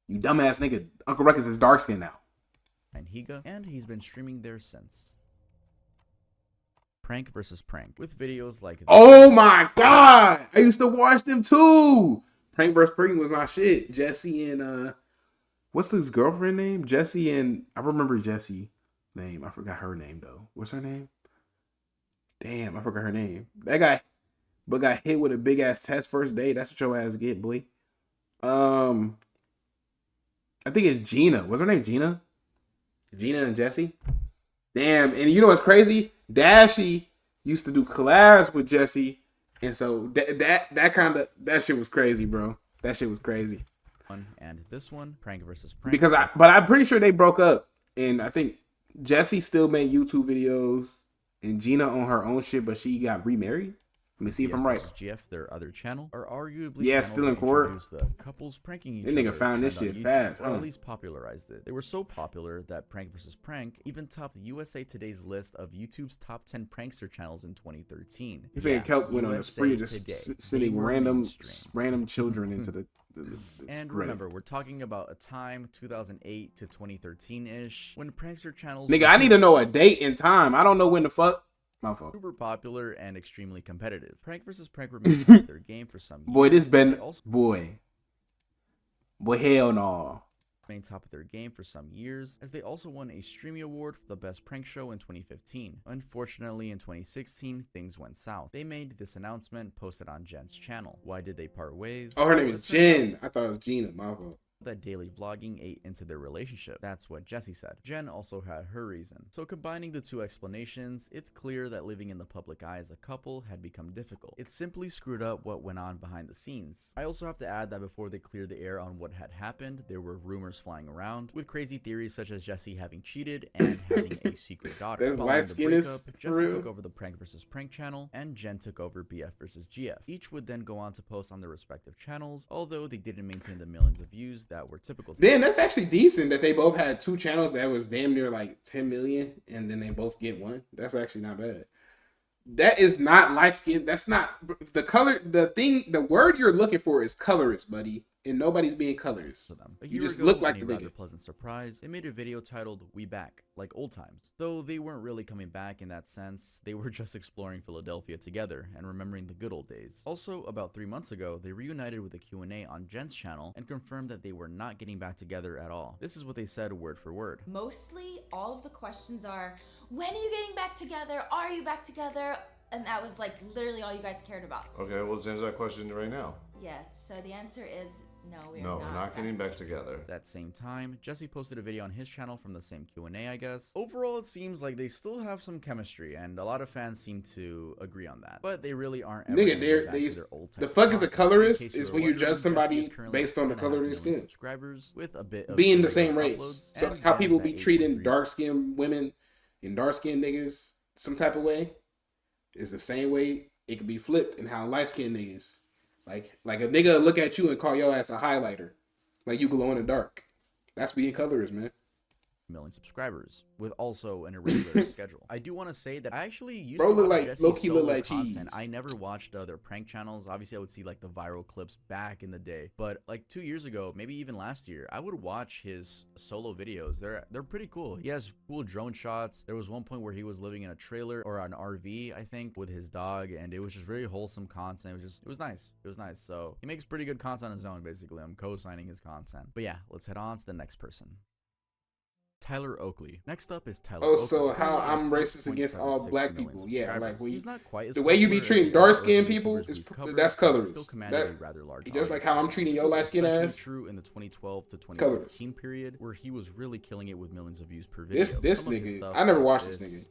You dumbass nigga. Uncle Ruckus is dark skinned now. And Higa, and he's been streaming there since. Prank versus prank, with videos like this. Oh my God! I used to watch them too. Prank vs. Prank was my shit. Jesse and what's his girlfriend name? Jesse and I remember Jesse name. I forgot her name though. What's her name? Damn, I forgot her name. That guy, but got hit with a big ass test first day. That's what your ass get, boy. I think it's Gina. What's her name? Gina? Gina and Jesse? Damn, and you know what's crazy? Dashy used to do collabs with Jesse, and so that shit was crazy, bro. That shit was crazy. And this one, prank versus prank. Because I'm pretty sure they broke up, and I think Jesse still made YouTube videos, and Gina on her own shit, but she got remarried. Let me see if I'm right. GF, their other channel, are arguably still in court. The couples pranking each This other. nigga found this shit YouTube, fast, or huh? at least popularized it. They were so popular that Prank vs. Prank even topped USA Today's list of YouTube's top 10 prankster channels in 2013. He said Kelp went on a spree of Today, just sending random children into the and Reddit. remember, we're talking about a time 2008 to 2013-ish when prankster channels. Nigga, I need to know a date and time. I don't know when the fuck. My fault. Super popular and extremely competitive. Prank vs. Prank remains their game for some years. Boy, this been boy, hell no. Main top of their game for some years, as they also won a Streamy Award for the best prank show in 2015. Unfortunately, in 2016, things went south. They made this announcement posted on Jen's channel. Why did they part ways? Oh, her name is Jen. I thought it was Gina. My fault. That daily vlogging ate into their relationship. That's what Jessie said. Jen also had her reason. So combining the two explanations, it's clear that living in the public eye as a couple had become difficult. It simply screwed up what went on behind the scenes. I also have to add that before they cleared the air on what had happened, there were rumors flying around, with crazy theories such as Jessie having cheated and having a secret daughter. Following the breakup, Jessie took over the Prank vs. Prank channel, and Jen took over BF vs. GF. Each would then go on to post on their respective channels, although they didn't maintain the millions of views that were typical. Damn, that's actually decent that they both had two channels that was damn near like 10 million, and then they both get one. That's actually not bad. That is not light skin. That's not the color. The word you're looking for is colorist, buddy. And nobody's being colorist. You just look like the nigga. Rather pleasant surprise. They made a video titled "We Back," like old times. Though they weren't really coming back in that sense, they were just exploring Philadelphia together and remembering the good old days. Also, about 3 months ago, they reunited with a Q&A on Jen's channel and confirmed that they were not getting back together at all. This is what they said word for word. Mostly, all of the questions are, when are you getting back together? Are you back together? And that was like literally all you guys cared about. Okay, well, let's answer that question right now. Yeah, so the answer is no, we're not getting back together. That same time, Jesse posted a video on his channel from the same Q&A, I guess. Overall, it seems like they still have some chemistry, and a lot of fans seem to agree on that. But they really aren't ever nigga, back to their old type the fuck is a colorist? Is when you judge somebody based on the color of their skin. Subscribers with a bit of being the same race. So how people be treating dark-skinned women and dark-skinned niggas some type of way is the same way it could be flipped in how light-skinned niggas. Like a nigga look at you and call your ass a highlighter. Like you glow in the dark. That's being colorist, man. Million subscribers with also an irregular schedule. I do want to say that I actually used to watch like Jesse's low-key look solo like content. cheese. I never watched their prank channels. Obviously, I would see like the viral clips back in the day. But like 2 years ago, maybe even last year, I would watch his solo videos. They're pretty cool. He has cool drone shots. There was one point where he was living in a trailer or an RV, I think, with his dog, and it was just very wholesome content. It was nice. It was nice. So he makes pretty good content on his own, basically. I'm co-signing his content. But yeah, let's head on to the next person. Tyler Oakley. Next up is Tyler Oakley. So how I'm racist against all black people. Yeah, like he's not quite as the way you be treating dark-skinned people is that's colorist. Still commanded a rather large just like how I'm treating your light-skinned ass. True in the 2012 to 2016 period, where he was really killing it with millions of views per video. This nigga, I never watched this nigga.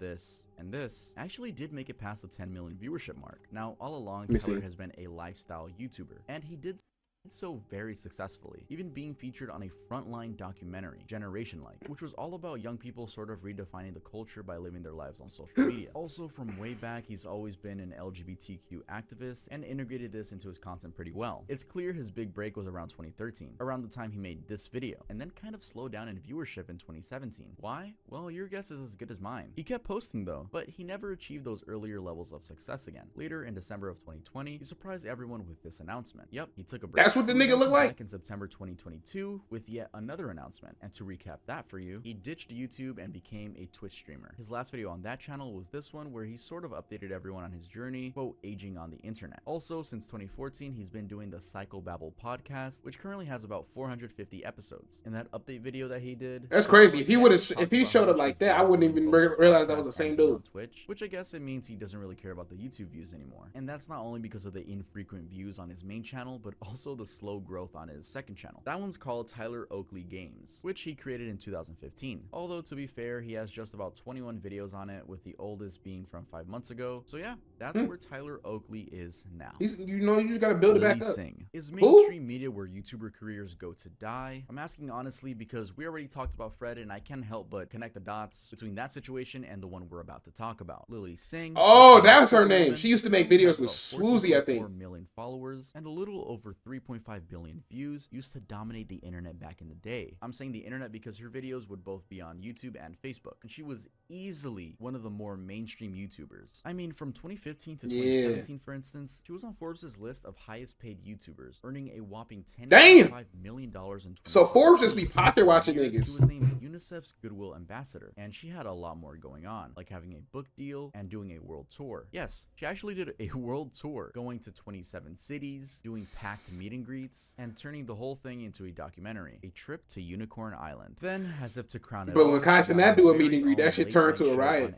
This actually did make it past the 10 million viewership mark. Now, all along, Tyler has been a lifestyle YouTuber, and he did so very successfully, even being featured on a frontline documentary, Generation Like, which was all about young people sort of redefining the culture by living their lives on social media. Also, from way back, he's always been an LGBTQ activist and integrated this into his content pretty well. It's clear his big break was around 2013, around the time he made this video, and then kind of slowed down in viewership in 2017. Why? Well, your guess is as good as mine. He kept posting though, but he never achieved those earlier levels of success again. Later, in December of 2020, he surprised everyone with this announcement. Yep, he took a break. That's what the nigga look like. Back in September 2022 with yet another announcement, and to recap that for you, he ditched YouTube and became a Twitch streamer. His last video on that channel was this one, where he sort of updated everyone on his journey, quote, aging on the internet. Also, since 2014, he's been doing the Psychobabble podcast, which currently has about 450 episodes. In that update video that he did, that's crazy. If he showed up like that, I wouldn't even realize that was the same dude. On Twitch, which I guess it means he doesn't really care about the YouTube views anymore. And that's not only because of the infrequent views on his main channel, but also the slow growth on his second channel. That one's called Tyler Oakley Games, which he created in 2015. Although to be fair, he has just about 21 videos on it, with the oldest being from 5 months ago. So yeah, that's where Tyler Oakley is now. You just gotta build it back up. Sing. Is mainstream media where YouTuber careers go to die? I'm asking honestly because we already talked about Fred, and I can't help but connect the dots between that situation and the one we're about to talk about. Lily Singh. Oh, that was her name. She used to make videos with Swoozy, I think. 4 million followers and a little over 3.5 billion views. Used to dominate the internet back in the day. I'm saying the internet because her videos would both be on YouTube and Facebook, and she was easily one of the more mainstream YouTubers. I mean, from 2015 to 2017, for instance, she was on Forbes' list of highest paid YouTubers, earning a whopping $10.5 million in So Forbes just be pocket watching niggas. She was named UNICEF's Goodwill Ambassador, and she had a lot more going on, like having a book deal and doing a world tour. Yes, she actually did a world tour, going to 27 cities, doing packed meet and greets, and turning the whole thing into a documentary, a trip to Unicorn Island. Then, as if to crown it But all, when Kai Cenat do a meet and greet, that shit turned to a riot.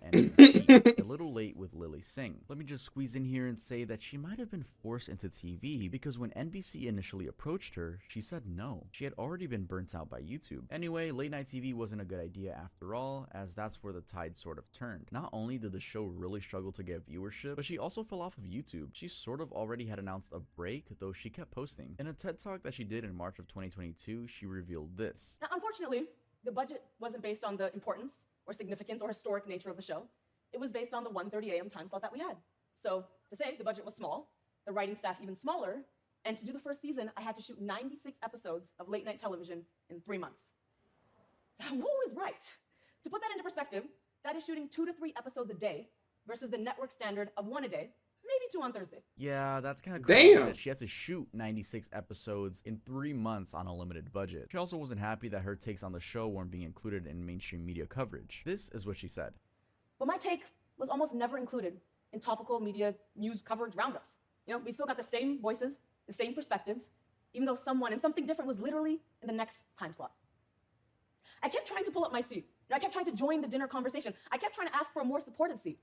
a little late with Lily Singh. Let me just squeeze in here and say that she might have been forced into TV because when NBC initially approached her, she said no. She had already been burnt out by YouTube. Anyway, late night TV wasn't a good idea after all, as that's where the tide sort of turned. Not only did the show really struggle to get viewership, but she also fell off of YouTube. She sort of already had announced a break, though she kept posting. In a TED Talk that she did in March of 2022, she revealed this. Now, unfortunately, the budget wasn't based on the importance or significance or historic nature of the show. It was based on the 1:30 a.m. time slot that we had. So, to say the budget was small, the writing staff even smaller, and to do the first season, I had to shoot 96 episodes of late night television in 3 months. Who is right? To put that into perspective, that is shooting 2 to 3 episodes a day versus the network standard of 1 a day, maybe 2 on Thursday. Yeah, that's kind of crazy Damn. that she had to shoot 96 episodes in 3 months on a limited budget. She also wasn't happy that her takes on the show weren't being included in mainstream media coverage. This is what she said. But my take was almost never included in topical media news coverage roundups. You know, we still got the same voices, the same perspectives, even though someone and something different was literally in the next time slot. I kept trying to pull up my seat. I kept trying to join the dinner conversation. I kept trying to ask for a more supportive seat.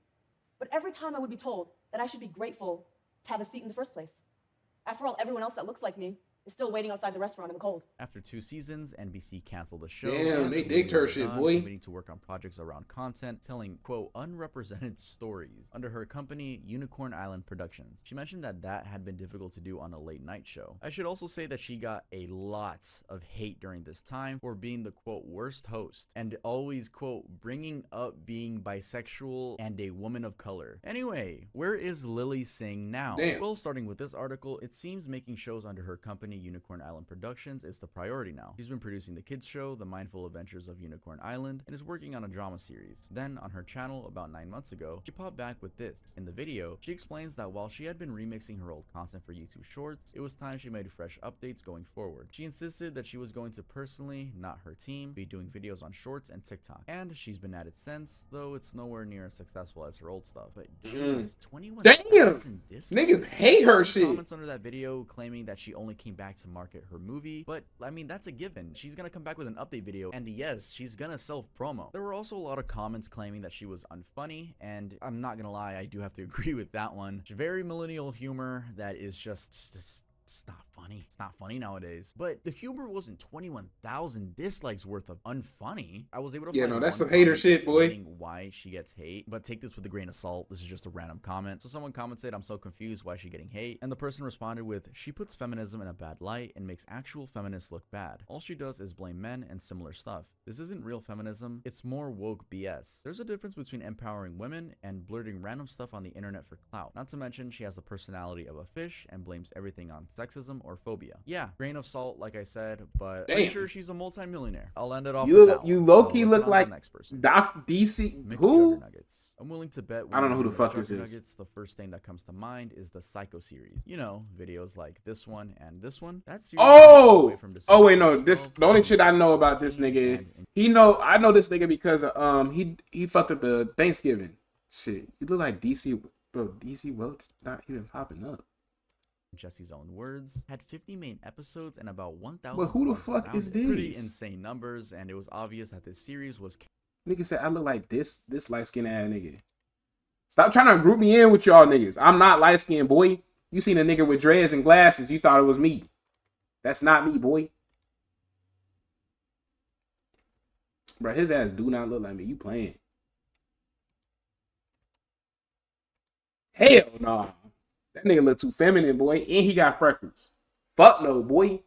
But every time I would be told that I should be grateful to have a seat in the first place. After all, everyone else that looks like me is still waiting outside the restaurant in the cold. After 2 seasons, NBC canceled the show. Damn, they digged her shit, boy. Committing to work on projects around content, telling, quote, unrepresented stories under her company, Unicorn Island Productions. She mentioned that that had been difficult to do on a late night show. I should also say that she got a lot of hate during this time for being the, quote, worst host, and always, quote, bringing up being bisexual and a woman of color. Anyway, where is Lily Singh now? Damn. Well, starting with this article, it seems making shows under her company, Unicorn Island Productions, is the priority now. She's been producing the kids show, The Mindful Adventures of Unicorn Island, and is working on a drama series. Then, on her channel about 9 months ago, she popped back with this. In the video, she explains that while she had been remixing her old content for YouTube Shorts, it was time she made fresh updates going forward. She insisted that she was going to personally, not her team, be doing videos on Shorts and TikTok. And she's been at it since, though it's nowhere near as successful as her old stuff. But geez, 21,000 dislikes. Niggas hate her shit. Comments under that video claiming that she only came back to market her movie, but I mean, that's a given. She's gonna come back with an update video, and yes, she's gonna self-promo. There were also a lot of comments claiming that she was unfunny, and I'm not gonna lie, I do have to agree with that one. Very millennial humor that is just it's not funny. It's not funny nowadays. But the humor wasn't 21,000 dislikes worth of unfunny. I was able to find that's one some hater comment shit, boy. explaining why she gets hate, but take this with a grain of salt. This is just a random comment. So someone commented, I'm so confused, why is she getting hate? And the person responded with, she puts feminism in a bad light and makes actual feminists look bad. All she does is blame men and similar stuff. This isn't real feminism, it's more woke BS. There's a difference between empowering women and blurting random stuff on the internet for clout. Not to mention, she has the personality of a fish and blames everything on sexism or phobia. Yeah, grain of salt, like I said, but I'm sure she's a multi-millionaire. I'll end it off with that You one. low-key So look let's move on to like the next person. Doc DC. Mick Who? Juggernuggets. I'm willing to bet I don't know who the fuck this this is. Nuggets, the first thing that comes to mind is the Psycho series. You know, videos like this one and this one. That's Oh wait, no. This the only shit I know about this nigga. I know this nigga because he fucked up the Thanksgiving shit. You look like DC, bro. DC Welch not even popping up. Jesse's own words, had 50 main episodes and about 1,000. But who the fuck is this? Pretty insane numbers, and it was obvious that this series was. Nigga said I look like this light skinned ass nigga. Stop trying to group me in with y'all niggas. I'm not light skinned, boy. You seen a nigga with dreads and glasses, you thought it was me. That's not me, boy. Bro, his ass do not look like me. You playing? Hell nah. That nigga look too feminine, boy. And he got freckles. Fuck no, boy.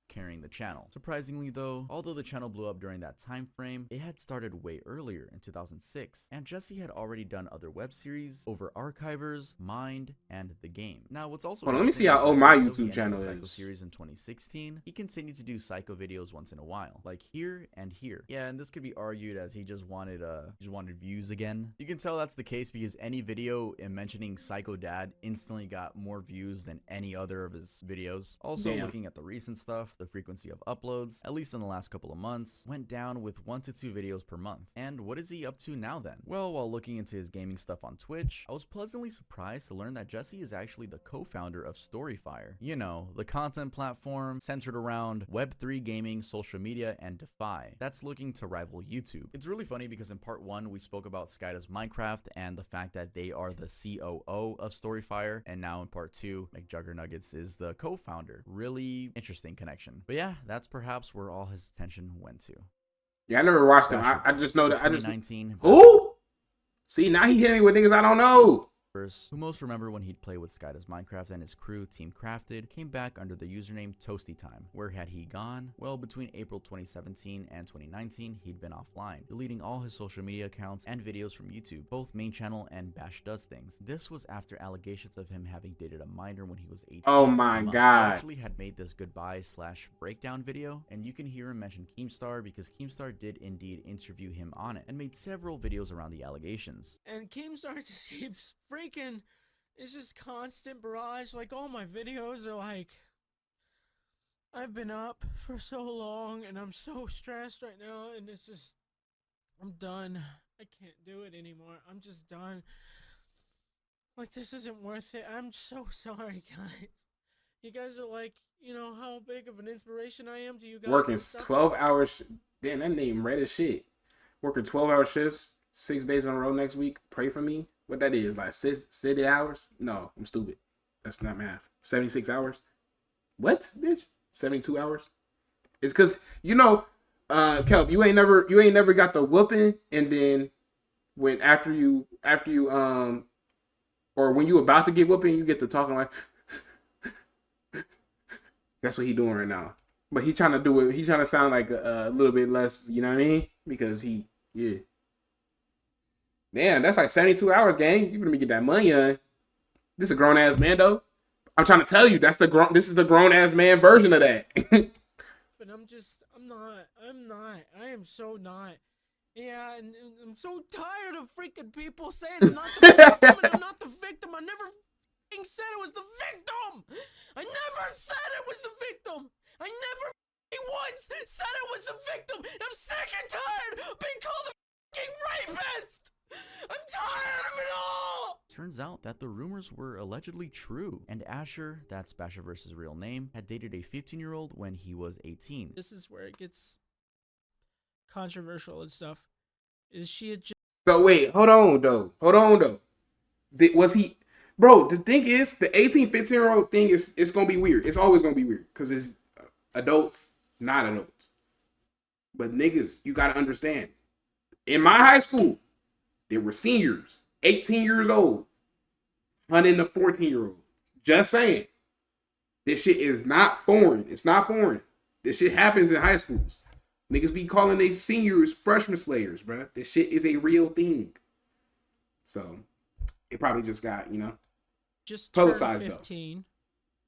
Carrying the channel. Surprisingly though, although the channel blew up during that time frame, it had started way earlier in 2006, and Jesse had already done other web series over Archivers, Mind, and The Game. Now what's also Hold on, let me see interesting how is old that my even though he YouTube ended channel the Psycho is. series in 2016, he continued to do Psycho videos once in a while, like here and here. Yeah, and this could be argued as he just wanted views again. You can tell that's the case because any video in mentioning Psycho Dad instantly got more views than any other of his videos. Also, Damn. looking at the recent stuff, the frequency of uploads, at least in the last couple of months, went down with 1 to 2 videos per month. And what is he up to now then? Well, while looking into his gaming stuff on Twitch, I was pleasantly surprised to learn that Jesse is actually the co-founder of StoryFire. You know, the content platform centered around Web3 gaming, social media, and DeFi that's looking to rival YouTube. It's really funny because in part 1 we spoke about Skyda's Minecraft and the fact that they are the COO of StoryFire, and now in part 2 McJuggernuggets is the co-founder. Really interesting connection. But yeah, that's perhaps where all his attention went to. Yeah, I never watched him. I just know that. I just 2019. who? See, now he hit me with niggas I don't know. Who most remember when he'd play with Skyda's Minecraft and his crew, Team Crafted, came back under the username Toasty Time. Where had he gone? Well, between April 2017 and 2019, he'd been offline, deleting all his social media accounts and videos from YouTube, both main channel and Bash Does Things. This was after allegations of him having dated a minor when he was 18. Oh my He god. actually had made this goodbye/breakdown video, and you can hear him mention Keemstar because Keemstar did indeed interview him on it and made several videos around the allegations. And Keemstar just keeps freaking, it's just constant barrage. Like, all my videos are like, I've been up for so long and I'm so stressed right now, and it's just, I'm done. I can't do it anymore. I'm just done. Like, this isn't worth it. I'm so sorry, guys. You guys are like, you know how big of an inspiration I am to you guys. Working 12 hours. Damn, that name red as shit. Working 12-hour shifts, 6 days in a row next week. Pray for me. What that is, like 60 hours? No, I'm stupid. That's not math. 76 hours? What, bitch? 72 hours? It's because, you know, Kelp, you ain't never got the whooping, and then when after you or when you about to get whooping, you get to talking like that's what he doing right now. But he trying to do it. He trying to sound like a little bit less, you know what I mean? Because yeah. Damn, that's like 72 hours, gang. You gonna get that money, This is a grown ass man, though. I'm trying to tell you, this is the grown ass man version of that. But I am so not. Yeah, and I'm so tired of freaking people saying I'm not the victim and I'm not the victim. I never said it was the victim. I never said it was the victim. I never once said it was the victim. I'm sick and tired of being called a fucking rapist. I'm tired of it all! Turns out that the rumors were allegedly true, and Asher, that's Basherverse's real name, had dated a 15-year-old when he was 18. This is where it gets controversial and stuff. Is she a So wait, hold on though. Was he, bro? The thing is, the 18, 15-year-old thing it's gonna be weird. It's always gonna be weird because it's adults, not adults. But niggas, you gotta understand. In my high school, there were seniors, 18 years old, hunting a 14-year-old. Just saying. This shit is not foreign. It's not foreign. This shit happens in high schools. Niggas be calling they seniors freshman slayers, bruh. This shit is a real thing. So, it probably just got, just turned publicized 15, though.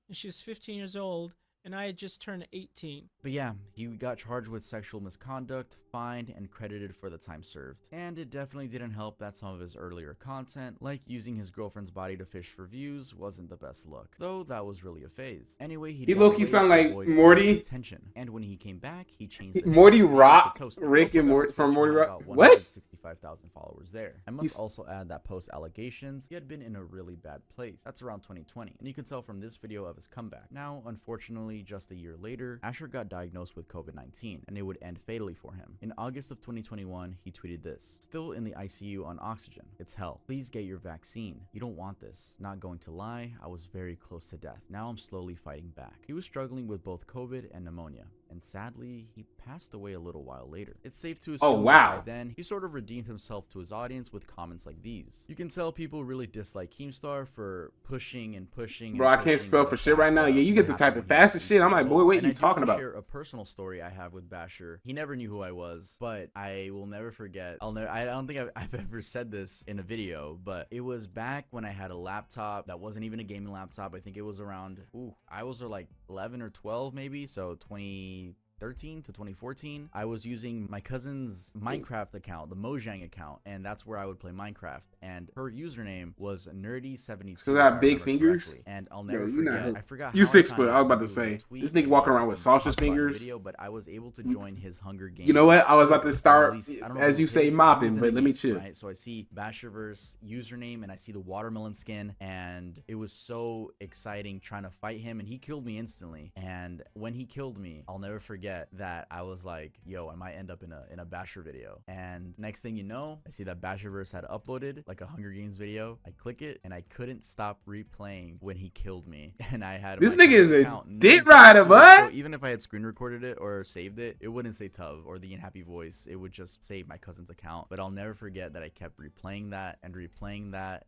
And she was 15 years old, and I had just turned 18. But yeah, he got charged with sexual misconduct, fined, and credited for the time served. And it definitely didn't help that some of his earlier content, like using his girlfriend's body to fish for views, wasn't the best look. Though that was really a phase. Anyway, he low-key sound like Morty. Attention. And when he came back, he changed the Morty Rock, Rick and Morty from Morty Rock. What? 165,000 followers there. I must also add that post allegations, he had been in a really bad place. That's around 2020. And you can tell from this video of his comeback. Now, unfortunately, Unfortunately, just a year later, Asher got diagnosed with COVID-19, and it would end fatally for him. In August of 2021, he tweeted this: "Still in the ICU on oxygen. It's hell. Please get your vaccine. You don't want this. Not going to lie, I was very close to death. Now I'm slowly fighting back." He was struggling with both COVID and pneumonia, and sadly, he passed away a little while later. It's safe to assume that by then, he sort of redeemed himself to his audience with comments like these. You can tell people really dislike Keemstar for pushing and pushing. Bro, I can't spell for shit right now. Yeah, you get the type of fast as shit. I'm like, boy, what are you talking about? Share a personal story I have with Basher. He never knew who I was, but I will never forget. I don't think I've ever said this in a video, but it was back when I had a laptop that wasn't even a gaming laptop. I think it was around, I was like 11 or 12 maybe, so 2013 to 2014. I was using my cousin's Minecraft account, the Mojang account, and that's where I would play Minecraft. And her username was Nerdy72. So that big fingers? Correctly. And I'll never forget. I forgot. You 6 foot. I was about to say this nigga walking around with sausage fingers. Video, but I was able to join his Hunger Games. You know what? I was about to start, least, as you say, mopping, but let me chill. Right? So I see Basherverse username, and I see the watermelon skin, and it was so exciting trying to fight him, and he killed me instantly. And when he killed me, I'll never forget that I was like, yo, I might end up in a Basher video. And next thing you know, I see that Basherverse had uploaded like a Hunger Games video. I click it, and I couldn't stop replaying when he killed me. And I had this nigga is a dick rider, bud. So even if I had screen recorded it or saved it, it wouldn't say Tuv or the Unhappy Voice. It would just say my cousin's account. But I'll never forget that I kept replaying that,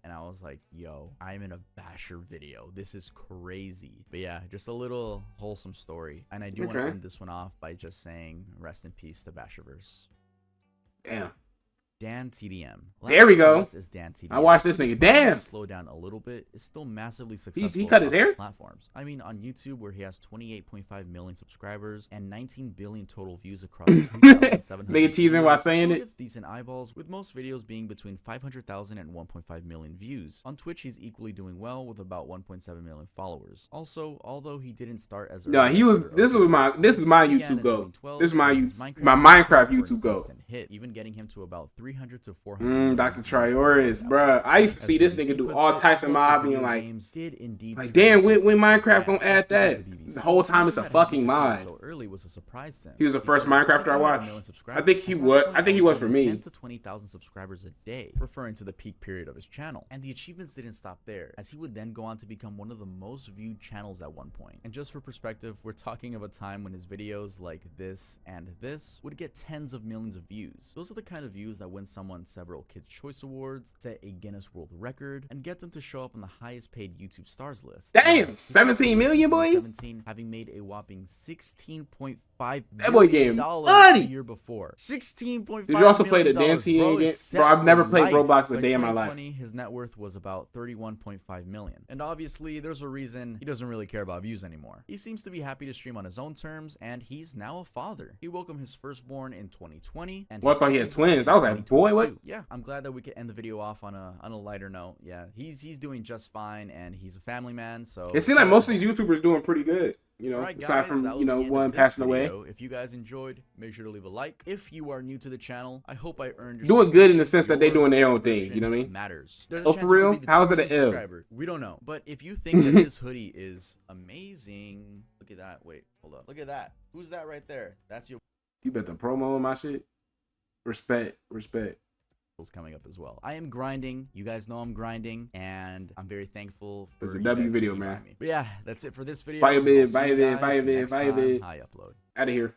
and I was like, yo, I'm in a Basher video. This is crazy. But yeah, just a little wholesome story. And I do want to end this one off by just saying rest in peace to Basherverse. Damn. Dan TDM. There we go. Is Dan TDM. I watched this nigga. Damn. Slow down a little bit. It's still massively successful. He cut his hair. Platforms. I mean, on YouTube, where he has 28.5 million subscribers and 19 billion total views across 3,700. Nigga teasing while saying it. Gets decent eyeballs, with most videos being between 500,000 and 1.5 million views. On Twitch, he's equally doing well with about 1.7 million followers. Also, although he didn't start as no, he was. This was my YouTube go. This is my Minecraft YouTube go. Hit, even getting him to about 300 to 400. Dr. Triores, bruh. I used to see this nigga do all types of mobbing, like damn, when Minecraft gonna add that? The whole time it's a fucking mod. So early was a surprise to him. He was the first Minecrafter I watched. I think he was for me. 10 to 20,000 subscribers a day, referring to the peak period of his channel. And the achievements didn't stop there, as he would then go on to become one of the most viewed channels at one point. And just for perspective, we're talking of a time when his videos like this and this would get tens of millions of views. Those are the kind of views that win someone several Kids' Choice Awards, set a Guinness World Record, and get them to show up on the highest paid YouTube stars list. Damn, 17 million, boy. 17, having made a whopping $16.5 million a year before. 16.5. Did you also play the dance game? Bro, I've never played Roblox a day in my life. His net worth was about 31.5 million. And obviously, there's a reason he doesn't really care about views anymore. He seems to be happy to stream on his own terms, and he's now a father. He welcomed his firstborn in 2020. And what, I thought he had twins? I was like, boy, what? Yeah, I'm glad that we could end the video off on a lighter note. Yeah, he's doing just fine, and he's a family man. So it seems like most of these YouTubers doing pretty good. You know, right, aside from one passing away. If you guys enjoyed, make sure to leave a like. If you are new to the channel, I hope I earned your doing good in the sense that they doing their own thing. You know what I mean? Matters. Oh, for real? How's it an L? We don't know, but if you think that this hoodie is amazing, look at that. Wait, hold up. Look at that. Who's that right there? That's your. You bet the promo on my shit. Respect. Coming up as well. I am grinding. You guys know I'm grinding, and I'm very thankful for it's a W video, man. But yeah, that's it for this video. Bye, bid. High upload. Out of here.